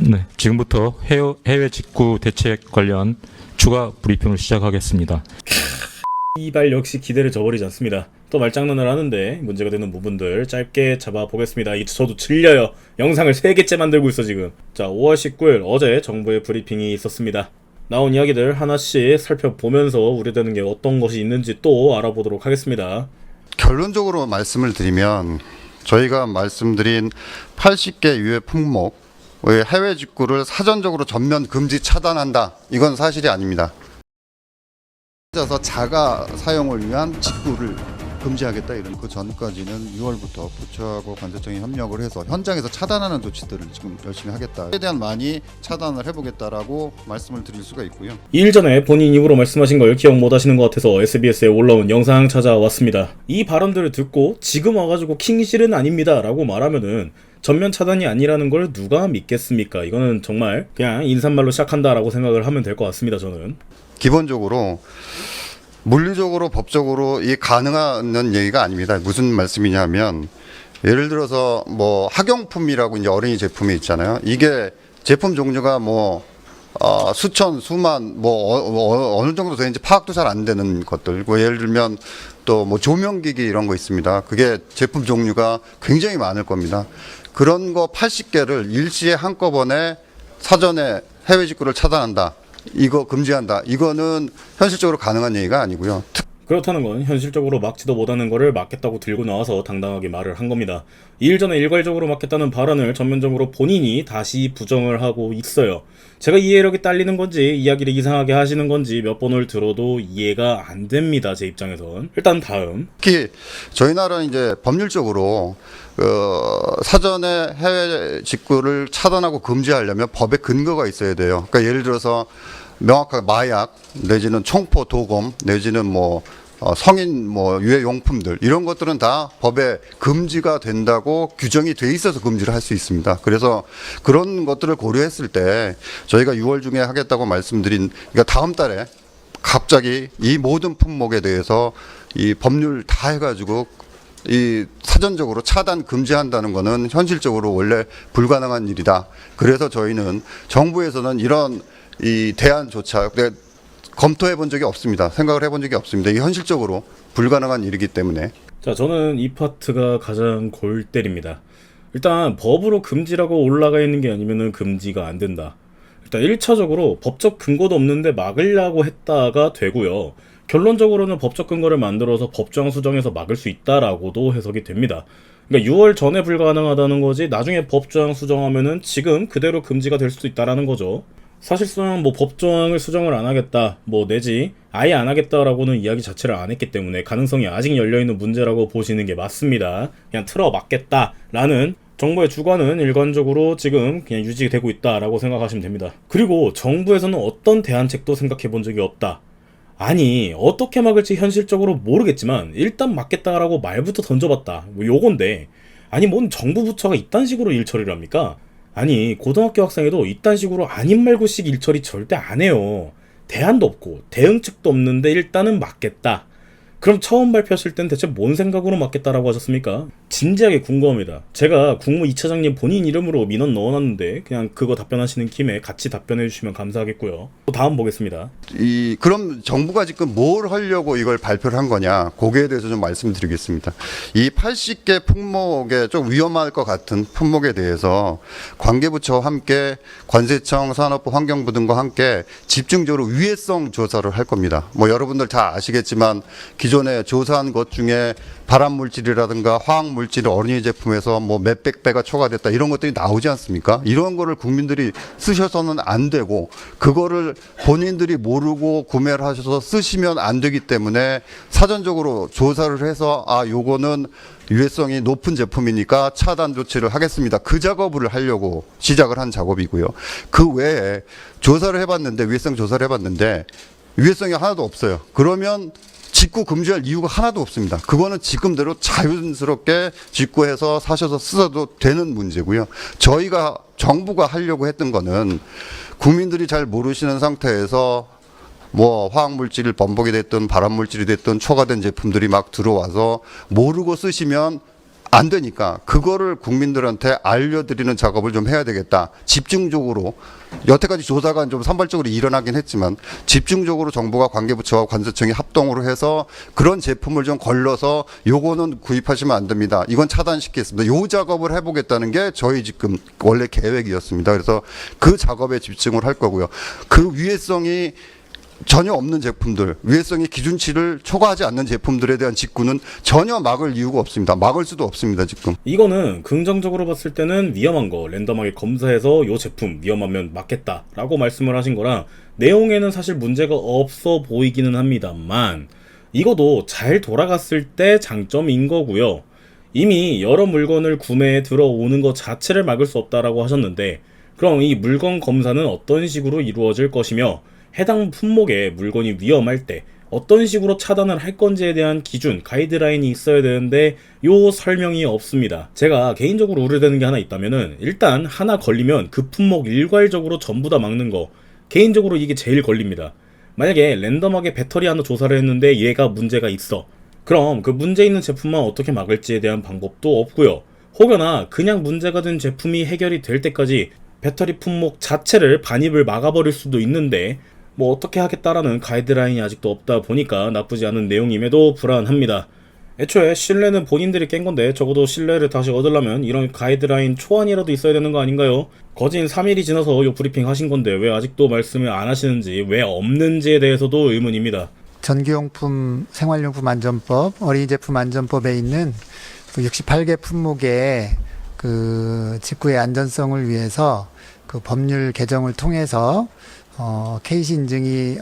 네, 지금부터 해외 직구 대책 관련 추가 브리핑을 시작하겠습니다. 이발 역시 기대를 저버리지 않습니다. 또 말장난을 하는데 문제가 되는 부분들 짧게 잡아보겠습니다. 저도 질려요. 영상을 3개째 만들고 있어 지금. 자, 5월 19일 어제 정부의 브리핑이 있었습니다. 나온 이야기들 하나씩 살펴보면서 우려되는 게 어떤 것이 있는지 또 알아보도록 하겠습니다. 결론적으로 말씀을 드리면 저희가 말씀드린 80개 유해 품목의 해외 직구를 사전적으로 전면 금지 차단한다. 이건 사실이 아닙니다. 그래서 자가 사용을 위한 직구를 금지하겠다 이런 그 전까지는 6월부터 부처하고 관세청이 협력을 해서 현장에서 차단하는 조치들을 지금 열심히 하겠다. 최대한 많이 차단을 해보겠다라고 말씀을 드릴 수가 있고요. 2일 전에 본인 입으로 말씀하신 걸 기억 못 하시는 것 같아서 SBS에 올라온 영상 찾아왔습니다. 이 발언들을 듣고 지금 와가지고 킹실은 아닙니다 라고 말하면은 전면 차단이 아니라는 걸 누가 믿겠습니까? 이거는 정말 그냥 인사말로 시작한다 라고 생각을 하면 될 것 같습니다. 저는 기본적으로 물리적으로 법적으로 이 가능한 얘기가 아닙니다. 무슨 말씀이냐면 예를 들어서 뭐 학용품이라고 이제 어린이 제품이 있잖아요. 이게 제품 종류가 뭐 수천 수만 뭐 어느 정도 되는지 파악도 잘 안 되는 것들. 뭐 예를 들면 또 뭐 조명기기 이런 거 있습니다. 그게 제품 종류가 굉장히 많을 겁니다. 그런 거 80개를 일시에 한꺼번에 사전에 해외 직구를 차단한다. 이거 금지한다. 이거는 현실적으로 가능한 얘기가 아니고요. 그렇다는 건 현실적으로 막지도 못하는 거를 막겠다고 들고 나와서 당당하게 말을 한 겁니다. 2일 전에 일괄적으로 막겠다는 발언을 전면적으로 본인이 다시 부정을 하고 있어요. 제가 이해력이 딸리는 건지 이야기를 이상하게 하시는 건지 몇 번을 들어도 이해가 안 됩니다. 제 입장에선. 일단 다음. 특히 저희 나라는 이제 법률적으로 사전에 해외 직구를 차단하고 금지하려면 법에 근거가 있어야 돼요. 그러니까 예를 들어서 명확하게 마약 내지는 총포 도검 내지는 뭐 성인 뭐 유해 용품들 이런 것들은 다 법에 금지가 된다고 규정이 돼 있어서 금지를 할 수 있습니다. 그래서 그런 것들을 고려했을 때 저희가 6월 중에 하겠다고 말씀드린 그러니까 다음 달에 갑자기 이 모든 품목에 대해서 이 법률 다 해가지고 이 사전적으로 차단 금지한다는 것은 현실적으로 원래 불가능한 일이다. 그래서 저희는 정부에서는 이런 이 대안조차 검토해 본 적이 없습니다. 생각을 해본 적이 없습니다. 이게 현실적으로 불가능한 일이기 때문에. 자, 저는 이 파트가 가장 골 때립니다. 일단 법으로 금지라고 올라가 있는 게 아니면은 금지가 안 된다. 일단 1차적으로 법적 근거도 없는데 막으려고 했다가 되고요. 결론적으로는 법적 근거를 만들어서 법조항 수정해서 막을 수 있다라고도 해석이 됩니다. 그러니까 6월 전에 불가능하다는 거지 나중에 법조항 수정하면은 지금 그대로 금지가 될 수도 있다라는 거죠. 사실상 뭐 법조항을 수정을 안 하겠다, 뭐 내지 아예 안 하겠다라고는 이야기 자체를 안 했기 때문에 가능성이 아직 열려있는 문제라고 보시는 게 맞습니다. 그냥 틀어 막겠다라는 정부의 주관은 일관적으로 지금 그냥 유지되고 있다라고 생각하시면 됩니다. 그리고 정부에서는 어떤 대안책도 생각해 본 적이 없다. 아니 어떻게 막을지 현실적으로 모르겠지만 일단 막겠다라고 말부터 던져봤다. 뭐 요건데 아니 뭔 정부 부처가 이딴 식으로 일 처리를 합니까? 아니 고등학교 학생에도 이딴 식으로 아님 말고씩 일처리 절대 안 해요. 대안도 없고 대응책도 없는데 일단은 막겠다. 그럼 처음 발표하실 땐 대체 뭔 생각으로 막겠다라고 하셨습니까? 진지하게 궁금합니다. 제가 국무 2차장님 본인 이름으로 민원 넣어놨는데 그냥 그거 답변하시는 김에 같이 답변해 주시면 감사하겠고요. 또 다음 보겠습니다. 그럼 정부가 지금 뭘 하려고 이걸 발표를 한 거냐? 거기에 대해서 좀 말씀드리겠습니다. 이 80개 품목에 좀 위험할 것 같은 품목에 대해서 관계부처와 함께 관세청, 산업부, 환경부 등과 함께 집중적으로 위해성 조사를 할 겁니다. 뭐 여러분들 다 아시겠지만 기존에 조사한 것 중에 발암물질이라든가 화학물질이 어린이 제품에서 뭐 몇백 배가 초과됐다 이런 것들이 나오지 않습니까? 이런 거를 국민들이 쓰셔서는 안 되고 그거를 본인들이 모르고 구매를 하셔서 쓰시면 안 되기 때문에 사전적으로 조사를 해서 요거는 유해성이 높은 제품이니까 차단 조치를 하겠습니다. 그 작업을 하려고 시작을 한 작업이고요. 그 외에 조사를 해봤는데 위해성 조사를 해봤는데 유해성이 하나도 없어요. 그러면 직구 금지할 이유가 하나도 없습니다. 그거는 지금대로 자연스럽게 직구해서 사셔서 쓰셔도 되는 문제고요. 저희가 정부가 하려고 했던 거는 국민들이 잘 모르시는 상태에서 뭐 화학물질 범벅이 됐든 발암물질이 됐든 초과된 제품들이 막 들어와서 모르고 쓰시면 안 되니까 그거를 국민들한테 알려드리는 작업을 좀 해야 되겠다. 집중적으로 여태까지 조사가 좀 산발적으로 일어나긴 했지만 집중적으로 정부가 관계부처와 관세청이 합동으로 해서 그런 제품을 좀 걸러서 요거는 구입하시면 안 됩니다. 이건 차단시키겠습니다. 요 작업을 해보겠다는 게 저희 지금 원래 계획이었습니다. 그래서 그 작업에 집중을 할 거고요. 그 위해성이 전혀 없는 제품들, 위해성이 기준치를 초과하지 않는 제품들에 대한 직구는 전혀 막을 이유가 없습니다. 막을 수도 없습니다, 지금. 이거는 긍정적으로 봤을 때는 위험한 거 랜덤하게 검사해서 요 제품 위험하면 막겠다라고 말씀을 하신 거라 내용에는 사실 문제가 없어 보이기는 합니다만 이거도 잘 돌아갔을 때 장점인 거고요. 이미 여러 물건을 구매해 들어오는 것 자체를 막을 수 없다라고 하셨는데 그럼 이 물건 검사는 어떤 식으로 이루어질 것이며 해당 품목의 물건이 위험할 때 어떤 식으로 차단을 할 건지에 대한 기준, 가이드라인이 있어야 되는데 요 설명이 없습니다. 제가 개인적으로 우려되는 게 하나 있다면은 일단 하나 걸리면 그 품목 일괄적으로 전부 다 막는 거 개인적으로 이게 제일 걸립니다. 만약에 랜덤하게 배터리 하나 조사를 했는데 얘가 문제가 있어. 그럼 그 문제 있는 제품만 어떻게 막을지에 대한 방법도 없고요. 혹여나 그냥 문제가 된 제품이 해결이 될 때까지 배터리 품목 자체를 반입을 막아버릴 수도 있는데 뭐 어떻게 하겠다라는 가이드라인이 아직도 없다 보니까 나쁘지 않은 내용임에도 불안합니다. 애초에 신뢰는 본인들이 깬 건데 적어도 신뢰를 다시 얻으려면 이런 가이드라인 초안이라도 있어야 되는 거 아닌가요? 거진 3일이 지나서 요 브리핑 하신 건데 왜 아직도 말씀을 안 하시는지, 왜 없는지에 대해서도 의문입니다. 전기용품 생활용품 안전법, 어린이제품 안전법에 있는 그 68개 품목의 그 직구의 안전성을 위해서 그 법률 개정을 통해서 KC 인증이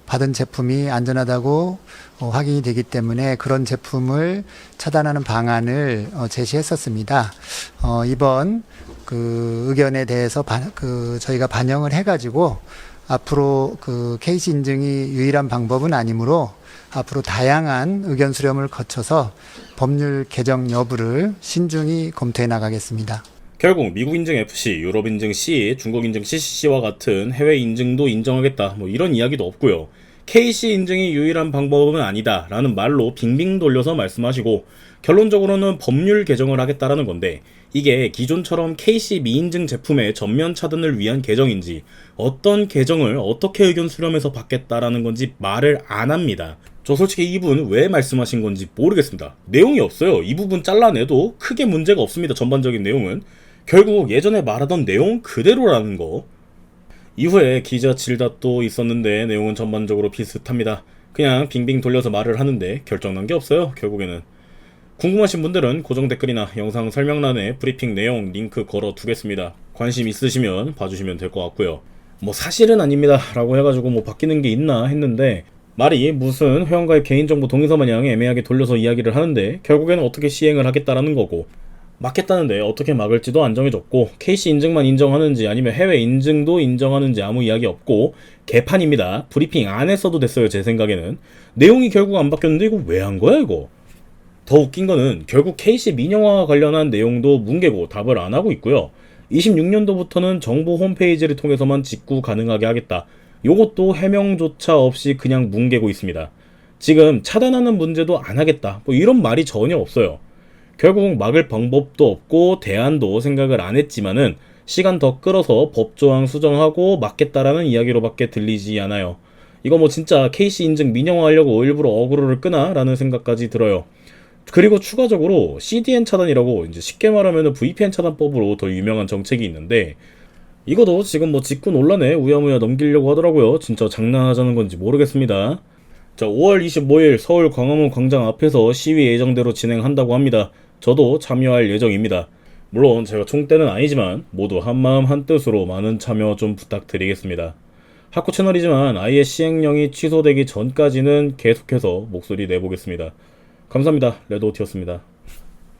받은 제품이 안전하다고 확인이 되기 때문에 그런 제품을 차단하는 방안을 제시했었습니다. 이번 그 의견에 대해서 저희가 반영을 해가지고 앞으로 그 KC 인증이 유일한 방법은 아니므로 앞으로 다양한 의견 수렴을 거쳐서 법률 개정 여부를 신중히 검토해 나가겠습니다. 결국 미국 인증 FC, 유럽 인증 C, 중국 인증 CCC와 같은 해외 인증도 인정하겠다 뭐 이런 이야기도 없고요. KC 인증이 유일한 방법은 아니다 라는 말로 빙빙 돌려서 말씀하시고 결론적으로는 법률 개정을 하겠다라는 건데 이게 기존처럼 KC 미인증 제품의 전면 차단을 위한 개정인지 어떤 개정을 어떻게 의견 수렴해서 받겠다라는 건지 말을 안 합니다. 저 솔직히 이분 왜 말씀하신 건지 모르겠습니다. 내용이 없어요. 이 부분 잘라내도 크게 문제가 없습니다. 전반적인 내용은 결국 예전에 말하던 내용 그대로라는 거. 이후에 기자 질답도 있었는데 내용은 전반적으로 비슷합니다. 그냥 빙빙 돌려서 말을 하는데 결정난 게 없어요. 결국에는. 궁금하신 분들은 고정 댓글이나 영상 설명란에 브리핑 내용 링크 걸어 두겠습니다. 관심 있으시면 봐주시면 될 것 같고요. 뭐 사실은 아닙니다 라고 해가지고 뭐 바뀌는 게 있나 했는데 말이 무슨 회원가입 개인정보 동의서 마냥 애매하게 돌려서 이야기를 하는데 결국에는 어떻게 시행을 하겠다라는 거고 막겠다는데 어떻게 막을지도 안 정해졌고 KC 인증만 인정하는지 아니면 해외 인증도 인정하는지 아무 이야기 없고 개판입니다. 브리핑 안 했어도 됐어요. 제 생각에는. 내용이 결국 안 바뀌었는데 이거 왜 한 거야 이거? 더 웃긴 거는 결국 KC 민영화와 관련한 내용도 뭉개고 답을 안 하고 있고요. 26년도부터는 정부 홈페이지를 통해서만 직구 가능하게 하겠다. 요것도 해명조차 없이 그냥 뭉개고 있습니다. 지금 차단하는 문제도 안 하겠다. 뭐 이런 말이 전혀 없어요. 결국 막을 방법도 없고 대안도 생각을 안 했지만은 시간 더 끌어서 법조항 수정하고 막겠다라는 이야기로밖에 들리지 않아요. 이거 뭐 진짜 KC 인증 민영화하려고 일부러 어그로를 끄나? 라는 생각까지 들어요. 그리고 추가적으로 CDN 차단이라고 이제 쉽게 말하면 VPN 차단법으로 더 유명한 정책이 있는데 이것도 지금 뭐 직구 논란에 우야무야 넘기려고 하더라고요. 진짜 장난하자는 건지 모르겠습니다. 자, 5월 25일 서울 광화문 광장 앞에서 시위 예정대로 진행한다고 합니다. 저도 참여할 예정입니다. 물론 제가 총대는 아니지만 모두 한마음 한뜻으로 많은 참여 좀 부탁드리겠습니다. 하쿠 채널이지만 아예 시행령이 취소되기 전까지는 계속해서 목소리 내보겠습니다. 감사합니다. 레드오티였습니다.